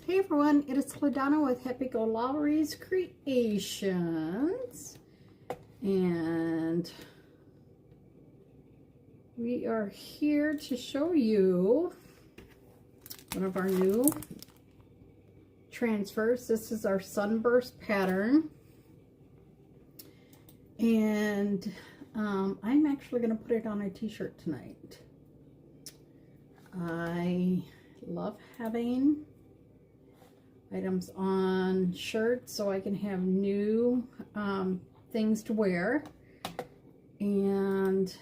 Hey everyone, it is LaDonna with Happy-go-Lowery's Creations, and we are here to show you one of our new transfers. This is our sunburst pattern, and I'm actually going to put it on a t-shirt tonight. I love having items on shirts so I can have new things to wear, and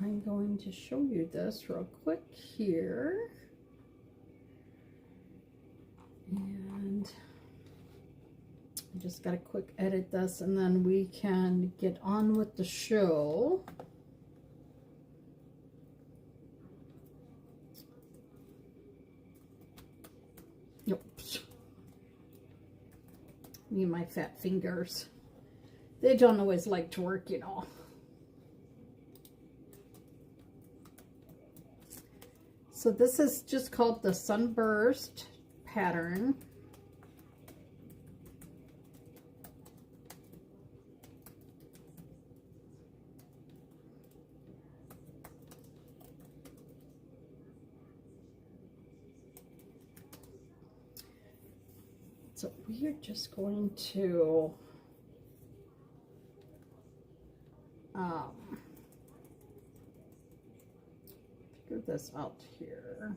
I'm going to show you this real quick here, and I just got to quick edit this and then we can get on with the show. Yep. Me and my fat fingers. They don't always like to work, you know. So this is just called the sunburst pattern. So we are just going to figure this out here.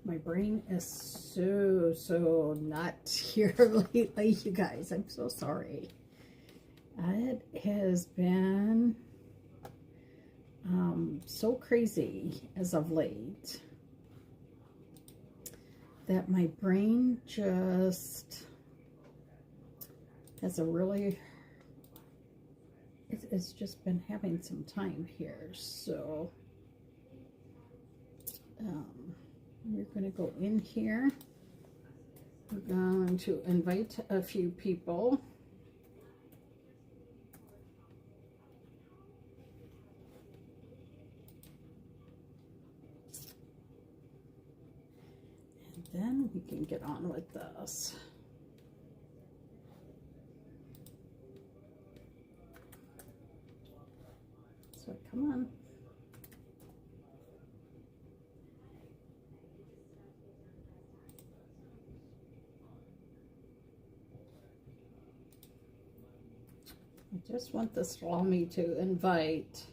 My brain is so not here lately, you guys. I'm so sorry. It has been so crazy as of late that my brain just has a really, it's just been having some time here. So we're going to go in here. We're going to invite a few people. And then we can get on with this. So come on. I just want this to allow me to invite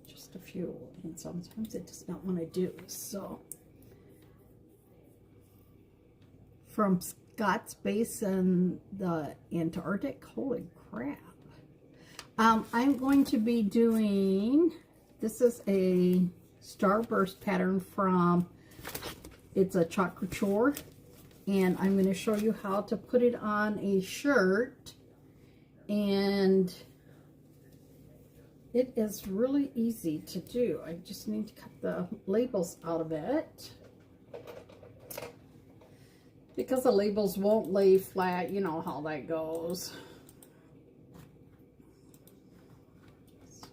just a few, and sometimes it does not want to do. So from Scott's base in the Antarctic, holy crap. I'm going to be doing, this is a starburst pattern from, it's a chalk couture, and I'm going to show you how to put it on a shirt, and it is really easy to do. I just need to cut the labels out of it because the labels won't lay flat. You know how that goes. So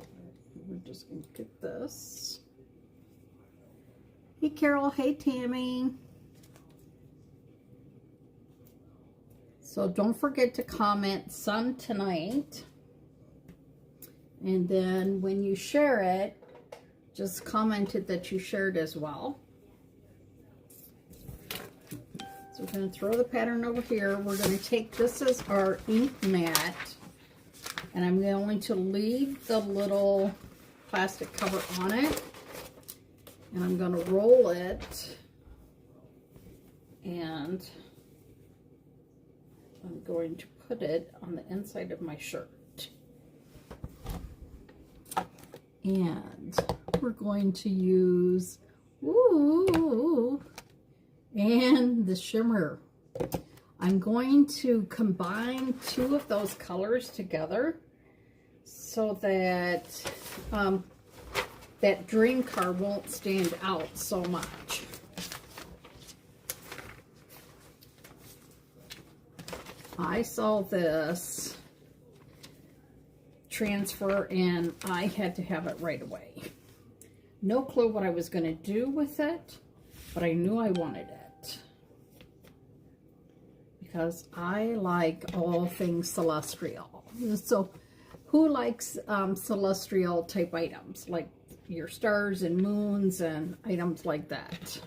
we're just going to get this. Hey Carol, hey Tammy. So don't forget to comment sun tonight. And then when you share it, just comment it that you shared as well. So we're going to throw the pattern over here. We're going to take this as our ink mat. And I'm going to leave the little plastic cover on it. And I'm going to roll it, and I'm going to put it on the inside of my shirt. And we're going to use, ooh, and the shimmer I'm going to combine two of those colors together so that that dream car won't stand out so much. I saw this transfer and I had to have it right away. No clue what I was going to do with it, but I knew I wanted it because I like all things celestial. So who likes celestial type items like your stars and moons and items like that?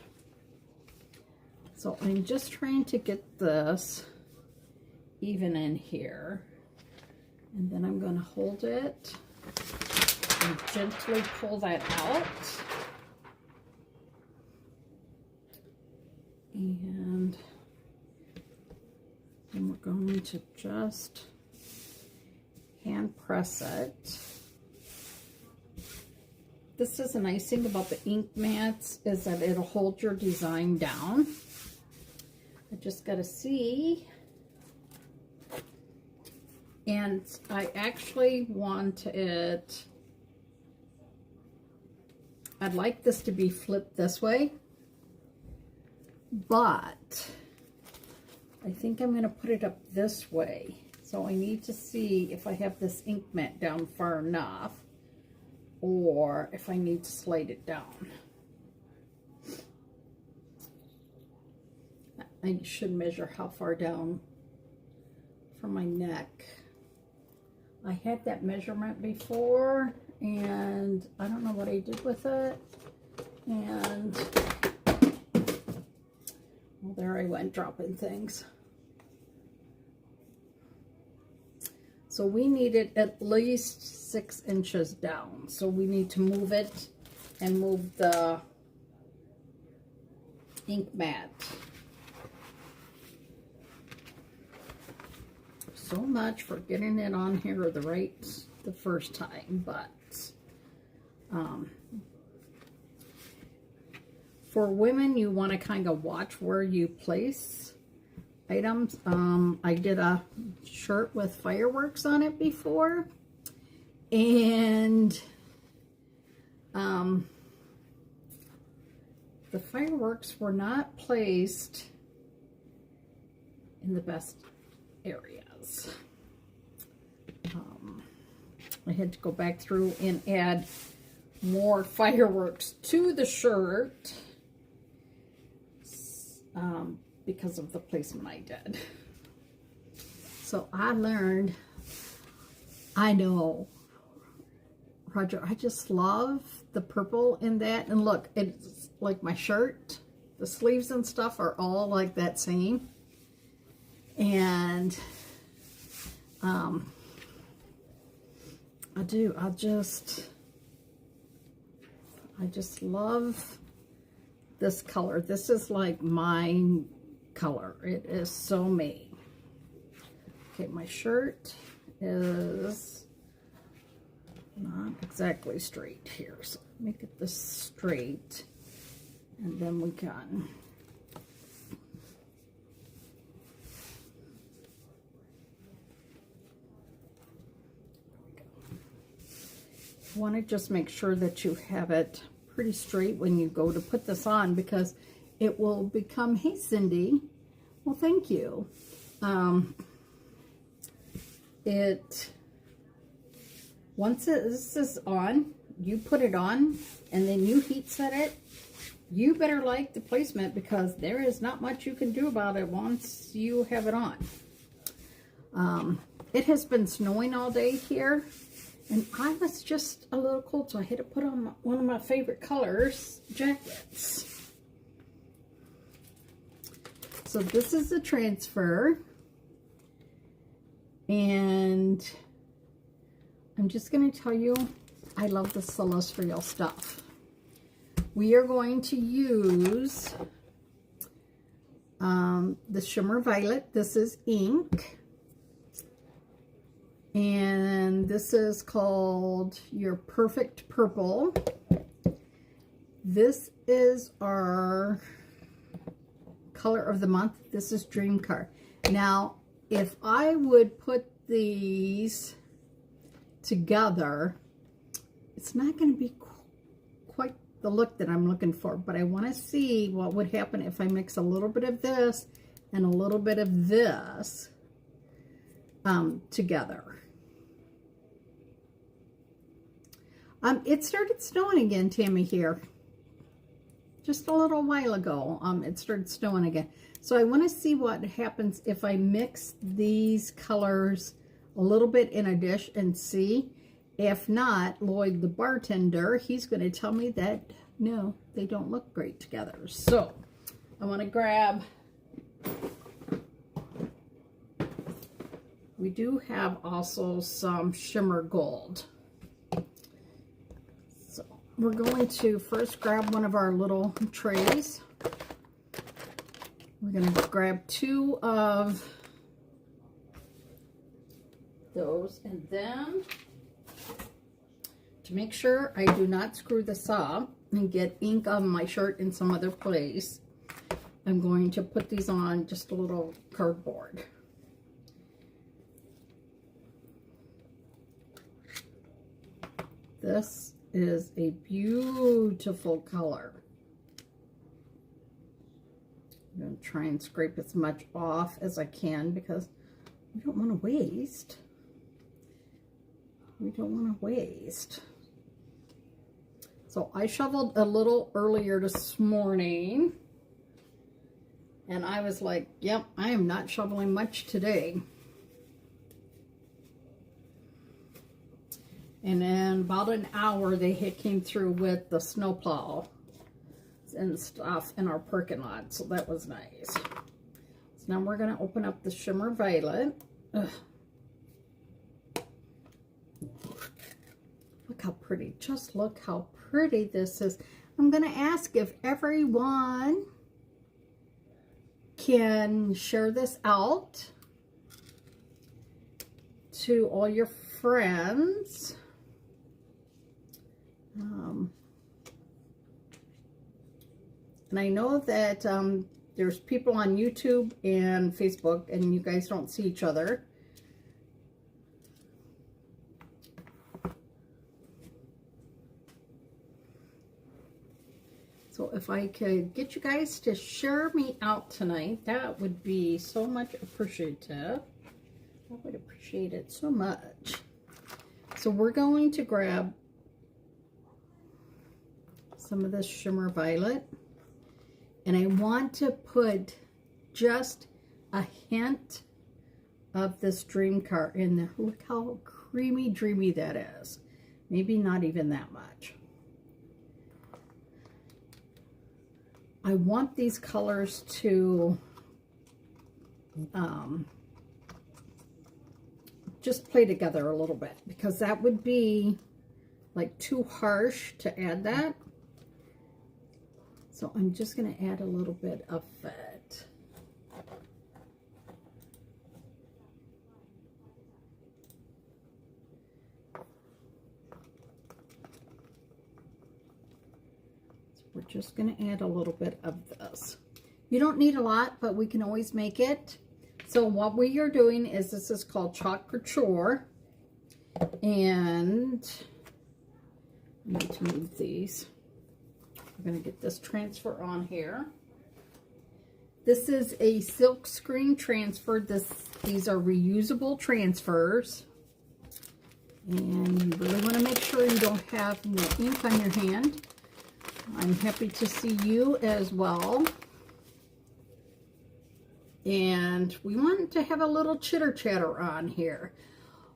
So I'm just trying to get this even in here, and then I'm going to hold it and gently pull that out, and then we're going to just hand press it. This is a nice thing about the ink mats, is that it'll hold your design down. I just got to see. And I actually want it, I'd like this to be flipped this way, but I think I'm going to put it up this way. So I need to see if I have this ink mat down far enough, or if I need to slide it down. I should measure how far down from my neck. I had that measurement before, and I don't know what I did with it. And, well, there I went dropping things. So we needed at least 6 inches down. So we need to move it and move the ink mat. So much for getting it on here the first time, but for women, you want to kind of watch where you place items. I did a shirt with fireworks on it before, and the fireworks were not placed in the best areas. I had to go back through and add more fireworks to the shirt because of the placement I did. So I learned, I know, Roger, I just love the purple in that. And look, it's like my shirt, the sleeves and stuff are all like that same. And I just love this color. This is like my color. It is so me. Okay, my shirt is not exactly straight here, so let me get this straight, and then we can want to just make sure that you have it pretty straight when you go to put this on, because it will become, hey Cindy, well thank you. Once this is on, you put it on and then you heat set it, you better like the placement, because there is not much you can do about it once you have it on. It has been snowing all day here, and I was just a little cold, so I had to put on one of my favorite colors, jackets. So this is the transfer, and I'm just going to tell you, I love the celestial stuff. We are going to use the Shimmer Violet. This is ink. And this is called Your Perfect Purple. This is our color of the month. This is Dream Car. Now, if I would put these together, it's not going to be quite the look that I'm looking for, but I want to see what would happen if I mix a little bit of this and a little bit of this together. It started snowing again, Tammy, here. Just a little while ago, it started snowing again. So I want to see what happens if I mix these colors a little bit in a dish and see. If not, Lloyd, the bartender, he's going to tell me that, no, they don't look great together. So I want to grab, we do have also some shimmer gold. So we're going to first grab one of our little trays. We're going to grab 2 of those, and then to make sure I do not screw this up and get ink on my shirt in some other place, I'm going to put these on just a little cardboard. This is a beautiful color. I'm going to try and scrape as much off as I can because we don't want to waste. We don't want to waste. So I shoveled a little earlier this morning, and I was like, yep, I am not shoveling much today. And then about an hour they came through with the snowplow and stuff in our parking lot, so that was nice. So now we're going to open up the shimmer violet. Ugh. Look how pretty, just look how pretty this is. I'm going to ask if everyone can share this out to all your friends. And I know that there's people on YouTube and Facebook, and you guys don't see each other. So if I could get you guys to share me out tonight, that would be so much appreciative. I would appreciate it so much. So we're going to grab some of this shimmer violet, and I want to put just a hint of this Dream Car in there. Look how creamy dreamy that is. Maybe not even that much. I want these colors to just play together a little bit, because that would be like too harsh to add that. So I'm just going to add a little bit of it. So we're just going to add a little bit of this. You don't need a lot, but we can always make it. So what we are doing is, this is called Chalk Couture, and I need to move these. We're going to get this transfer on here. This is a silk screen transfer. These are reusable transfers, and you really want to make sure you don't have no ink on your hand. I'm happy to see you as well. And we want to have a little chitter chatter on here.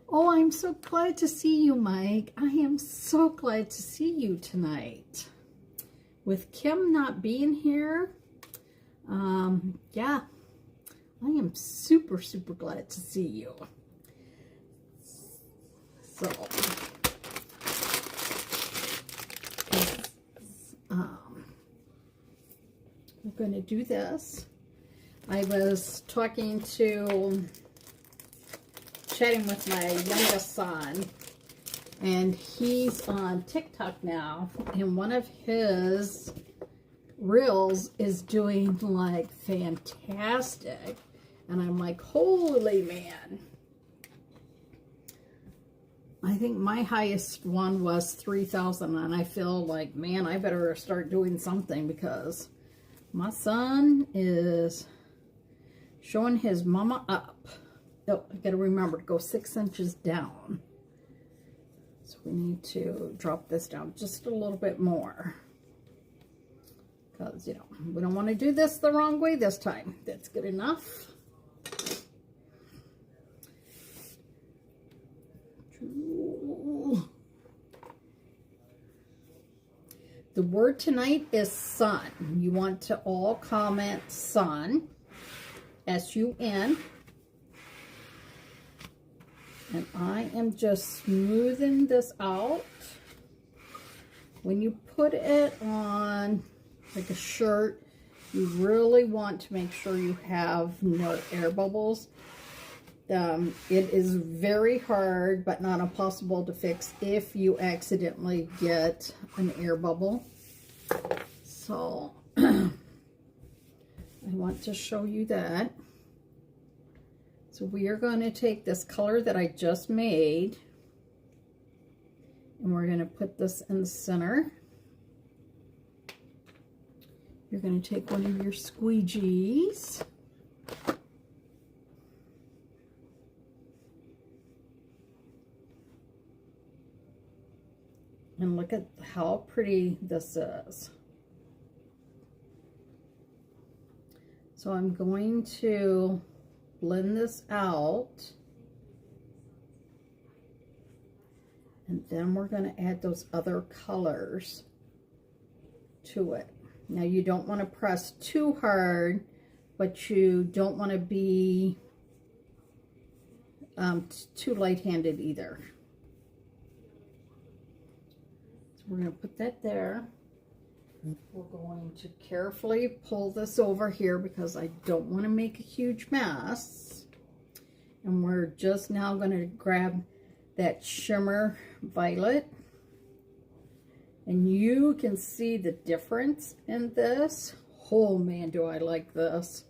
Oh, I'm so glad to see you, Mike. I am so glad to see you tonight. With Kim not being here, yeah, I am super, super glad to see you. So, we're going to do this. I was chatting with my youngest son, and he's on TikTok now, and one of his Reels is doing like fantastic. And I'm like, holy man. I think my highest one was 3,000, and I feel like, man, I better start doing something because my son is showing his mama up. Oh, I gotta remember to go 6 inches down. So we need to drop this down just a little bit more. Because, you know, we don't want to do this the wrong way this time. That's good enough. The word tonight is sun. You want to all comment sun, S-U-N. And I am just smoothing this out. When you put it on like a shirt, you really want to make sure you have no air bubbles. It is very hard, but not impossible to fix if you accidentally get an air bubble. So, I want to show you that. So we are going to take this color that I just made, and we're going to put this in the center. You're going to take one of your squeegees. And look at how pretty this is. So I'm going to blend this out. And then we're going to add those other colors to it. Now you don't want to press too hard, but you don't want to be too light-handed either. We're going to put that there. We're going to carefully pull this over here because I don't want to make a huge mess. And we're just now going to grab that shimmer violet. And you can see the difference in this. Oh man, do I like this.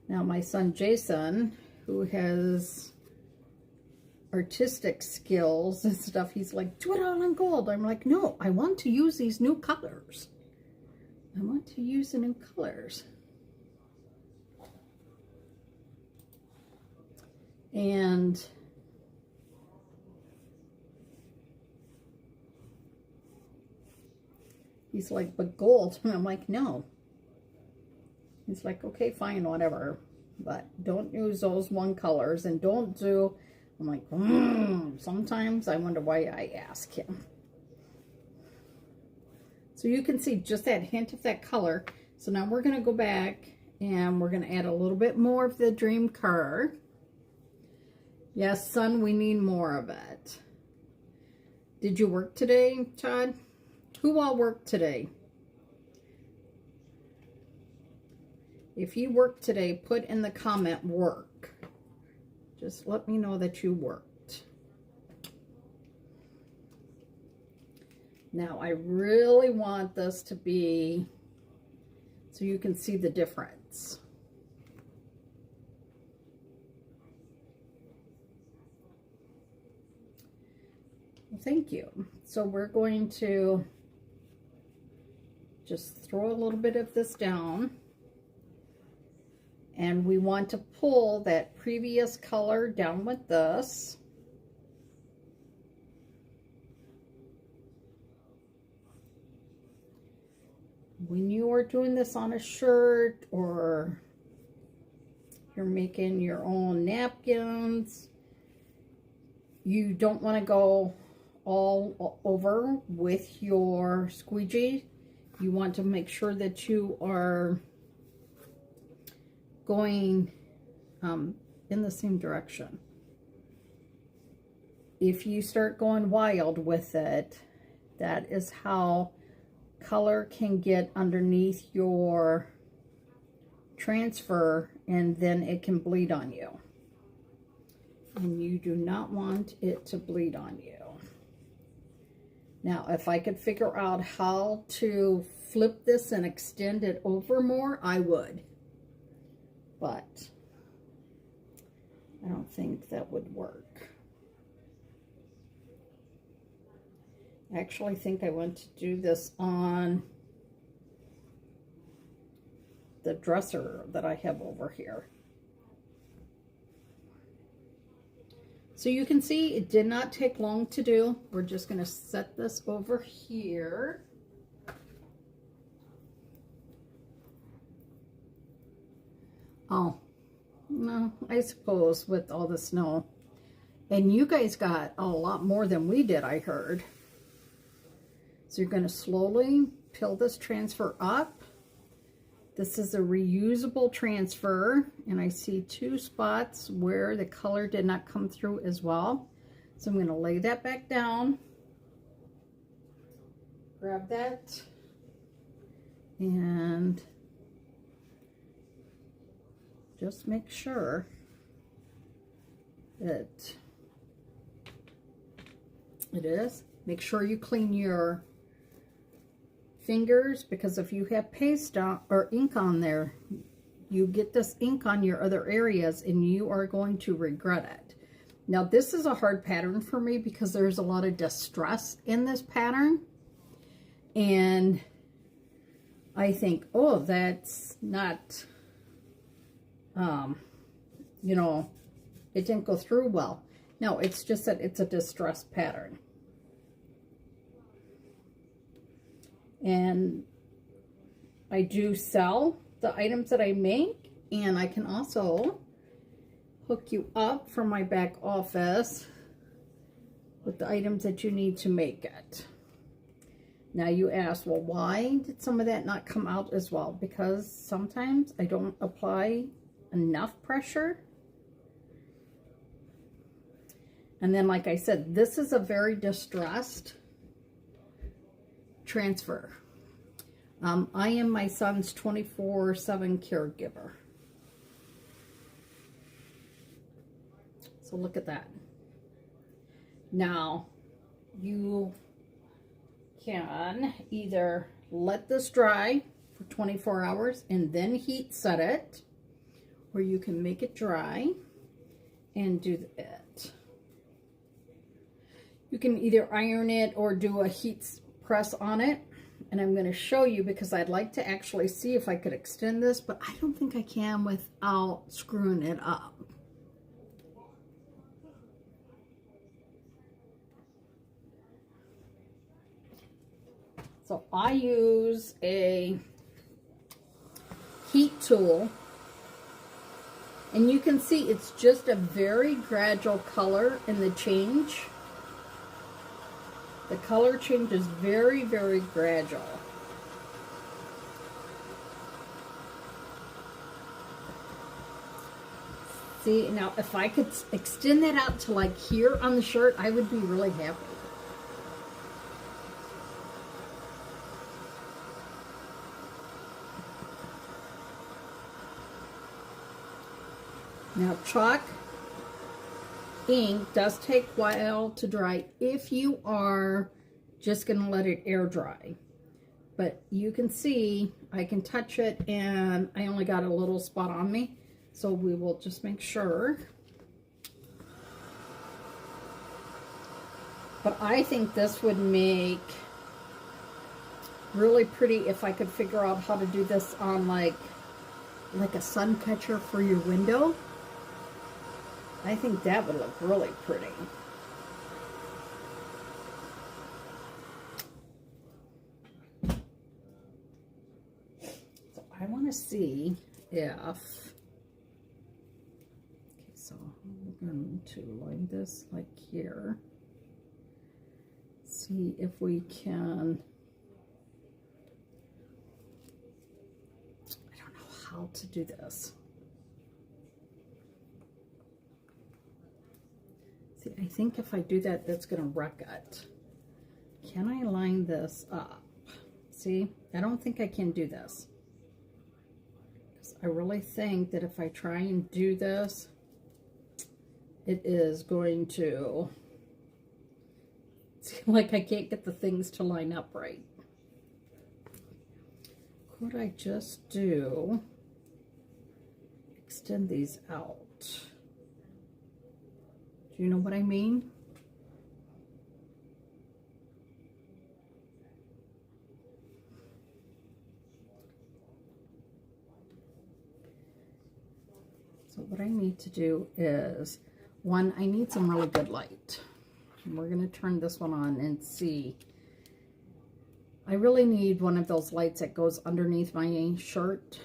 Now my son Jason, who has artistic skills and stuff, he's like, do it all in gold. I'm like, no, I want to use these new colors. I want to use the new colors. And he's like, but gold. And I'm like, no. He's like, okay, fine, whatever. But don't use those one colors, and don't do. I'm like, sometimes I wonder why I ask him. So you can see just that hint of that color. So now we're going to go back and we're going to add a little bit more of the dream car. Yes, son, we need more of it. Did you work today, Todd? Who all worked today? If you worked today, put in the comment work. Just let me know that you worked. Now, I really want this to be so you can see the difference. Well, thank you. So we're going to just throw a little bit of this down. And we want to pull that previous color down with this. When you are doing this on a shirt, or you're making your own napkins, you don't want to go all over with your squeegee. You want to make sure that you are going in the same direction. If you start going wild with it, that is how color can get underneath your transfer, and then it can bleed on you. And you do not want it to bleed on you. Now, if I could figure out how to flip this and extend it over more, I would. But I don't think that would work. I actually think I want to do this on the dresser that I have over here. So you can see it did not take long to do. We're just going to set this over here. Oh, no, I suppose with all the snow. And you guys got a lot more than we did, I heard. So you're going to slowly peel this transfer up. This is a reusable transfer, and I see 2 spots where the color did not come through as well. So I'm going to lay that back down, grab that, and just make sure that it is. Make sure you clean your fingers, because if you have paste on, or ink on there, you get this ink on your other areas and you are going to regret it. Now this is a hard pattern for me because there's a lot of distress in this pattern, and I think, oh, that's not, you know, it didn't go through well. No, it's just that it's a distressed pattern. And I do sell the items that I make, and I can also hook you up from my back office with the items that you need to make it. Now you ask, well, why did some of that not come out as well? Because sometimes I don't apply enough pressure. And then, like I said, this is a very distressed transfer. I am my son's 24/7 caregiver. So look at that. Now, you can either let this dry for 24 hours and then heat set it, or you can make it dry and do it. You can either iron it or do a heat press on it, and I'm going to show you because I'd like to actually see if I could extend this, but I don't think I can without screwing it up. So I use a heat tool, and you can see it's just a very gradual color in the change. The color change is very, very gradual. See, now if I could extend that out to like here on the shirt, I would be really happy. Now chalk ink does take a while to dry if you are just going to let it air dry. But you can see I can touch it and I only got a little spot on me. So we will just make sure. But I think this would make really pretty if I could figure out how to do this on like a sun catcher for your window. I think that would look really pretty. So I want to see if, okay, so we're going to line this like here. See if we can, I don't know how to do this. I think if I do that, that's going to wreck it. Can I line this up? See, I don't think I can do this. I really think that if I try and do this, it is going to See, like I can't get the things to line up right. Could I just extend these out? Do you know what I mean? So what I need to do is, one, I need some really good light. And we're going to turn this one on and see. I really need one of those lights that goes underneath my shirt.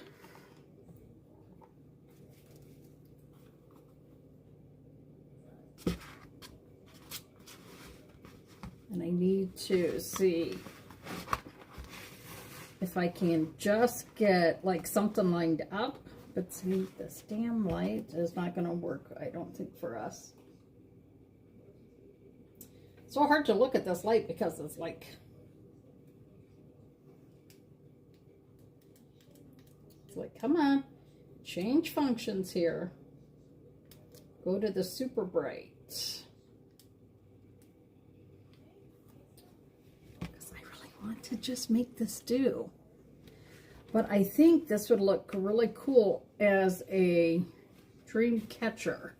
And I need to see if I can just get like something lined up. But see, this damn light is not going to work, I don't think, for us. It's so hard to look at this light because it's like... It's like, come on, change functions here. Go to the super bright. Because I really want to just make this do. But I think this would look really cool as a dream catcher.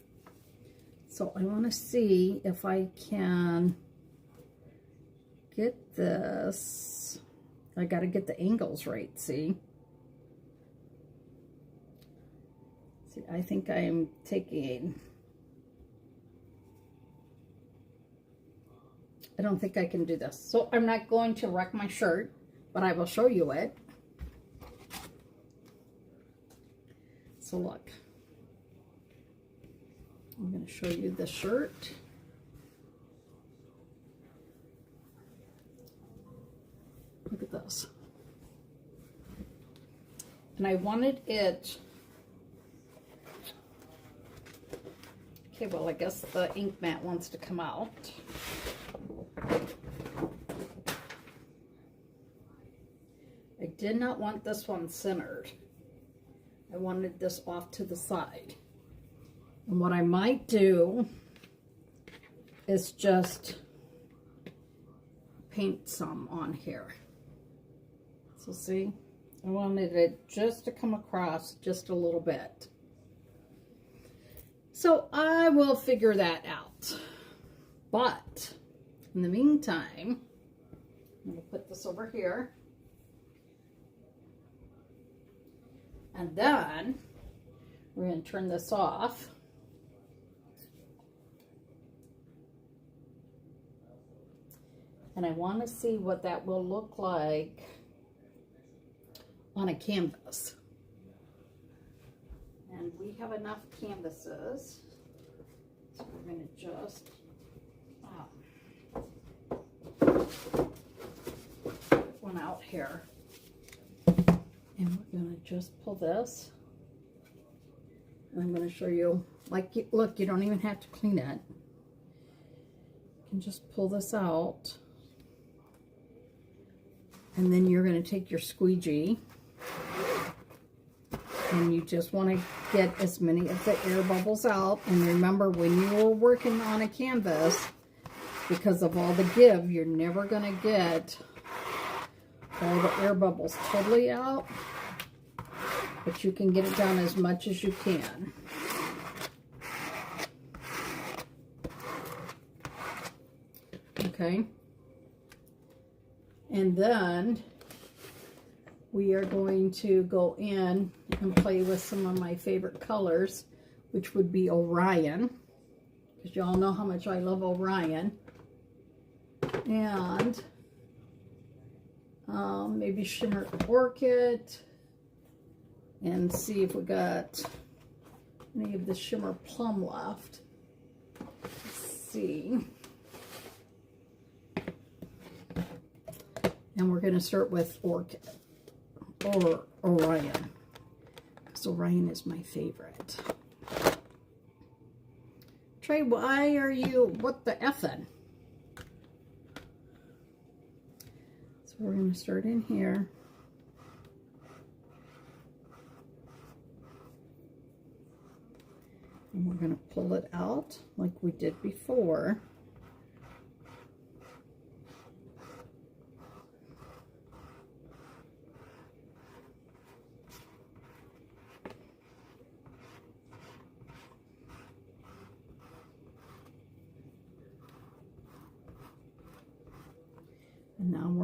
So I want to see if I can get this. I got to get the angles right, see? See, I think I'm taking... I don't think I can do this. So I'm not going to wreck my shirt, but I will show you it. So look, I'm going to show you the shirt. Look at this. And I wanted it, okay, well, I guess the ink mat wants to come out. I did not want this one centered. I wanted this off to the side. And what I might do is just paint some on here. So see, I wanted it just to come across just a little bit. So I will figure that out. But in the meantime, I'm going to put this over here. And then we're going to turn this off. And I want to see what that will look like on a canvas. And we have enough canvases. So we're going to just put one out here. And we're going to just pull this. And I'm going to show you, like, look, you don't even have to clean it. You can just pull this out. And then you're going to take your squeegee. And you just want to get as many of the air bubbles out. And remember, when you are working on a canvas, because of all the give, you're never going to get all the air bubbles totally out. But you can get it down as much as you can. Okay. And then we are going to go in and play with some of my favorite colors, which would be Orion, because you all know how much I love Orion. And maybe Shimmer Orchid. And see if we got any of the Shimmer Plum left. Let's see. And we're going to start with Orchid or Orion, because Orion is my favorite. Trey, why are you, what the effing? So we're going to start in here. And we're going to pull it out like we did before.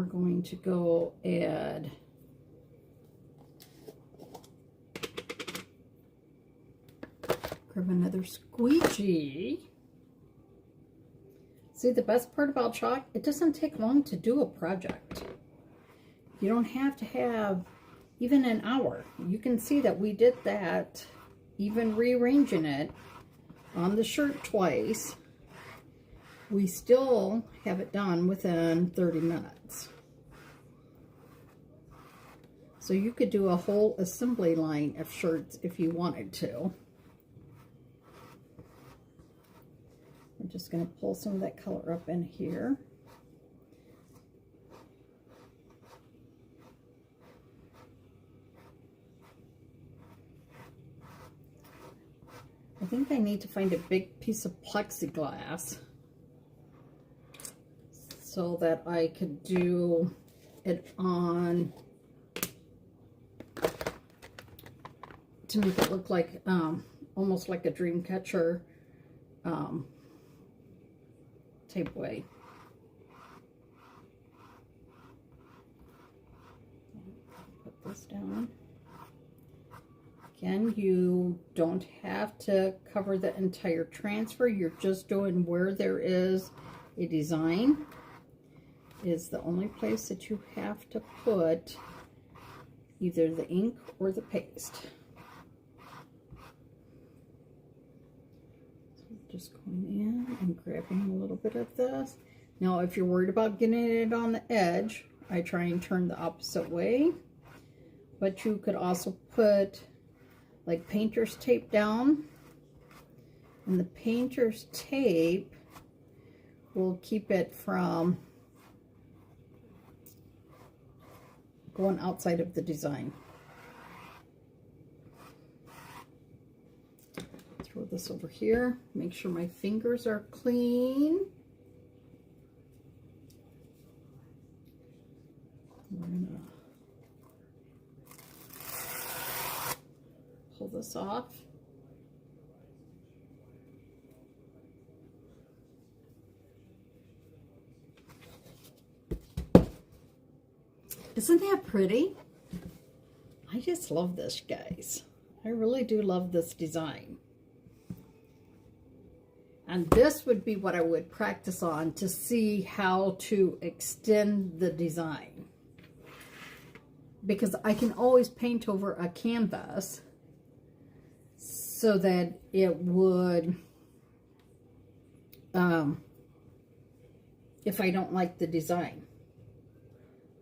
going to go add grab another squeegee. See, the best part about chalk, it doesn't take long to do a project. You don't have to have even an hour. You can see that we did that, even rearranging it on the shirt twice. We still have it done within 30 minutes. So you could do a whole assembly line of shirts if you wanted to. I'm just going to pull some of that color up in here. I think I need to find a big piece of plexiglass so that I could do it on, to make it look like almost like a dream catcher type way. Put this down. Again, you don't have to cover the entire transfer. You're just doing where there is a design is the only place that you have to put either the ink or the paste. Just going in and grabbing a little bit of this. Now, if you're worried about getting it on the edge, I try and turn the opposite way. But you could also put like painter's tape down. And the painter's tape will keep it from going outside of the design. Throw this over here. Make sure my fingers are clean. We're gonna pull this off. Isn't that pretty? I just love this, guys. I really do love this design. And this would be what I would practice on to see how to extend the design. Because I can always paint over a canvas so that it would, if I don't like the design,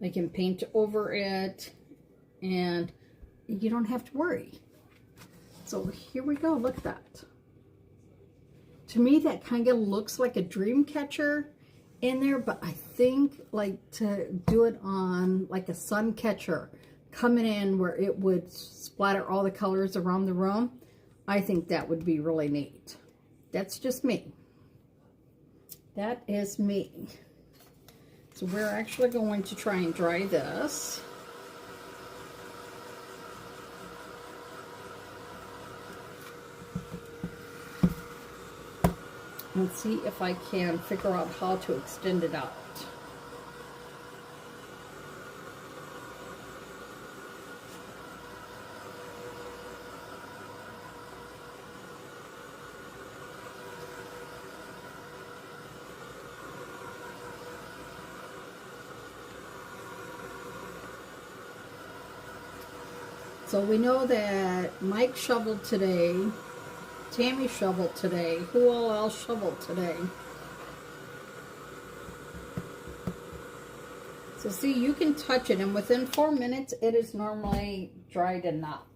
I can paint over it and you don't have to worry. So here we go, look at that. To me, that kind of looks like a dream catcher in there, but I think like to do it on like a sun catcher coming in where it would splatter all the colors around the room, I think that would be really neat. That's just me. That is me. So we're actually going to try and dry this. Let's see if I can figure out how to extend it out. So we know that Mike shoveled today, Tammy shoveled today. Who all else shoveled today? So see, you can touch it, and within 4 minutes, it is normally dried enough.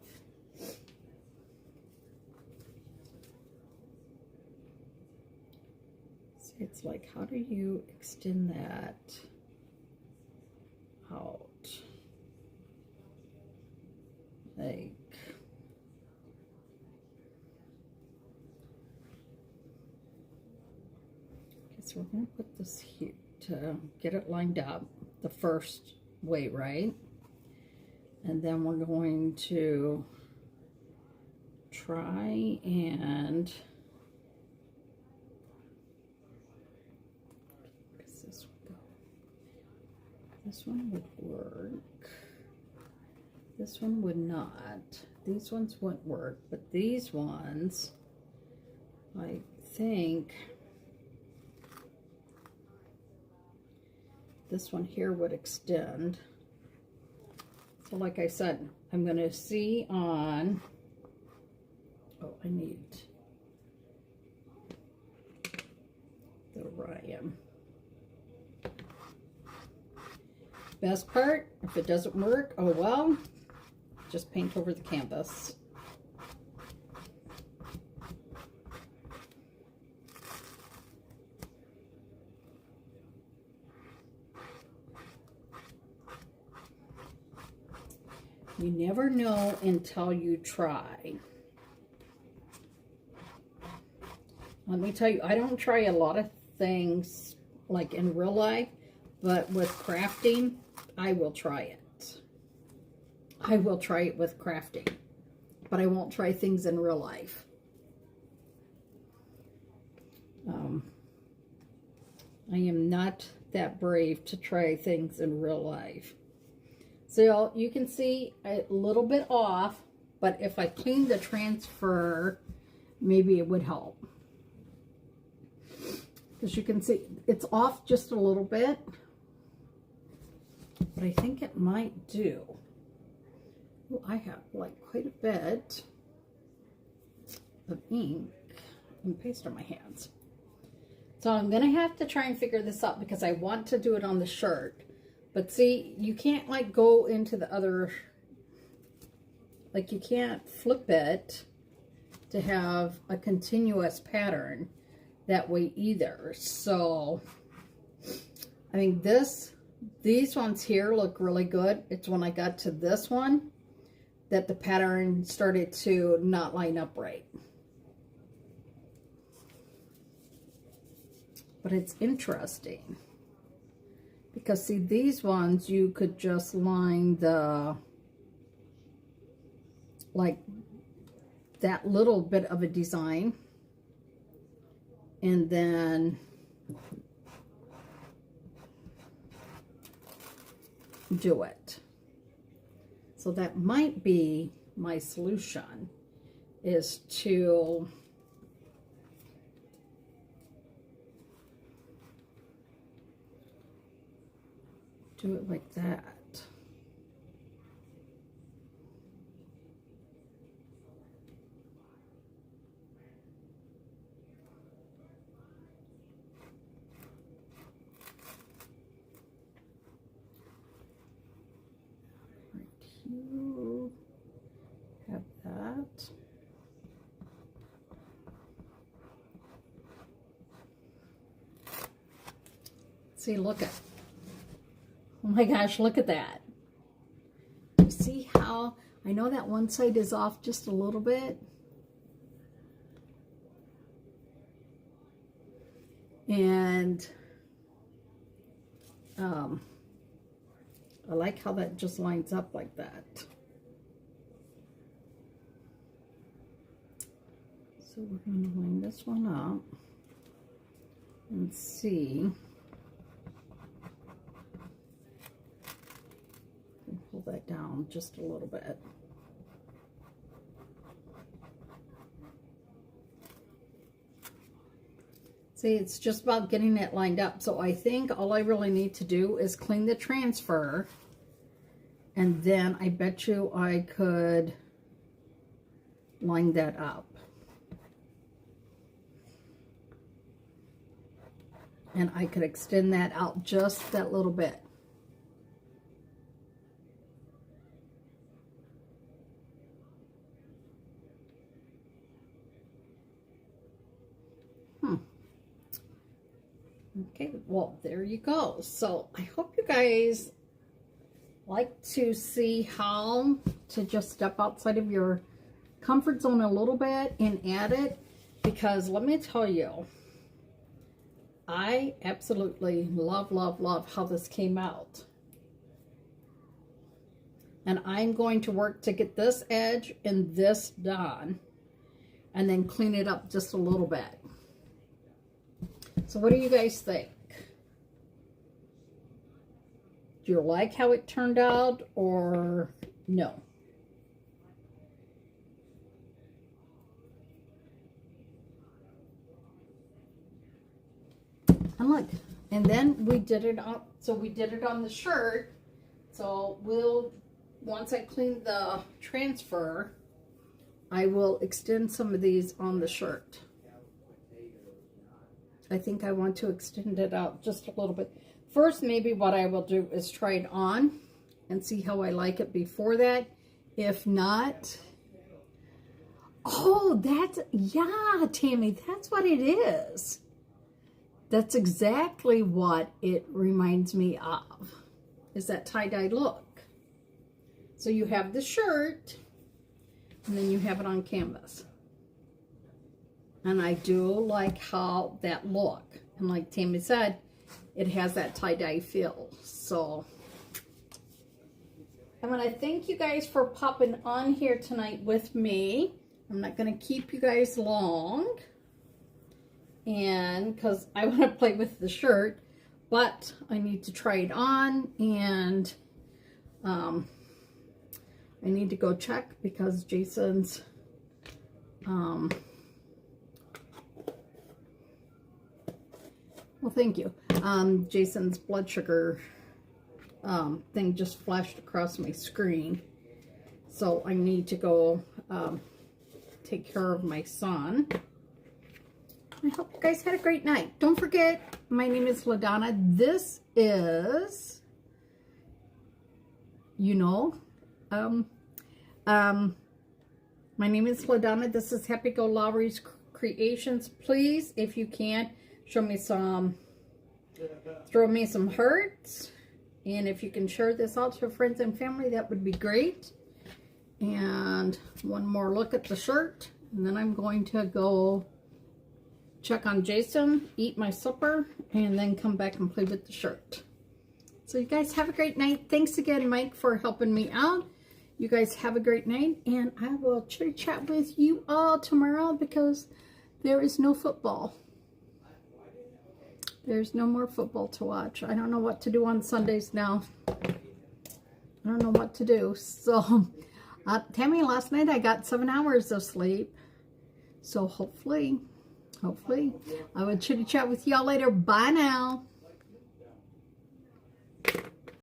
See, it's like, how do you extend that out? Like, so we're going to put this here to get it lined up the first way, right? And then we're going to try and This one would work. This one would not. These ones wouldn't work, but these ones, I think this one here would extend. So like I said, I'm going to see on, oh, I need the Ryan. Best part, if it doesn't work, oh well, just paint over the canvas. You never know until you try. Let me tell you, I don't try a lot of things like in real life, but with crafting, I will try it. I will try it with crafting, but I won't try things in real life. I am not that brave to try things in real life. So you can see a little bit off, but if I clean the transfer, maybe it would help. Because you can see it's off just a little bit, but I think it might do. Ooh, I have like quite a bit of ink and paste on my hands. So I'm going to have to try and figure this out because I want to do it on the shirt. But see, you can't like go into the other, like you can't flip it to have a continuous pattern that way either. So, I mean these ones here look really good. It's when I got to this one that the pattern started to not line up right. But it's interesting. Because see, these ones you could just line the, like that little bit of a design and then do it. So that might be my solution, is to do it like that. Right here, have that. See, look at, oh my gosh, look at that. You see how, I know that one side is off just a little bit. And I like how that just lines up like that. So we're going to line this one up and see. Pull that down just a little bit. See, it's just about getting it lined up. So I think all I really need to do is clean the transfer, and then I bet you I could line that up. And I could extend that out just that little bit. Okay, well, there you go. So I hope you guys like to see how to just step outside of your comfort zone a little bit and add it, because let me tell you, I absolutely love, love, love how this came out. And I'm going to work to get this edge and this done, and then clean it up just a little bit. So what do you guys think? Do you like how it turned out or no? And look, and then we did it on, so we did it on the shirt. So once I clean the transfer, I will extend some of these on the shirt. I think I want to extend it out just a little bit. First, maybe what I will do is try it on and see how I like it before that. If not, oh, yeah, Tammy, that's what it is. That's exactly what it reminds me of, is that tie-dye look. So you have the shirt, and then you have it on canvas. And I do like how that look. And like Tammy said, it has that tie-dye feel. So I'm going to thank you guys for popping on here tonight with me. I'm not going to keep you guys long. And because I want to play with the shirt, but I need to try it on, and I need to go check because Jason's well, thank you. Jason's blood sugar thing just flashed across my screen, so I need to go take care of my son. I hope you guys had a great night. Don't forget, my name is LaDonna. This is, my name is LaDonna. This is Happy-go-Lowery's Creations. Please, if you can, throw me some hearts. And if you can share this out to friends and family, that would be great. And one more look at the shirt. And then I'm going to go check on Jason, eat my supper, and then come back and play with the shirt. So you guys have a great night. Thanks again, Mike, for helping me out. You guys have a great night, and I will chit chat with you all tomorrow because there is no football. There's no more football to watch. I don't know what to do on Sundays now. I don't know what to do. So, Tammy, last night I got 7 hours of sleep. So hopefully, I will chitty chat with y'all later. Bye now.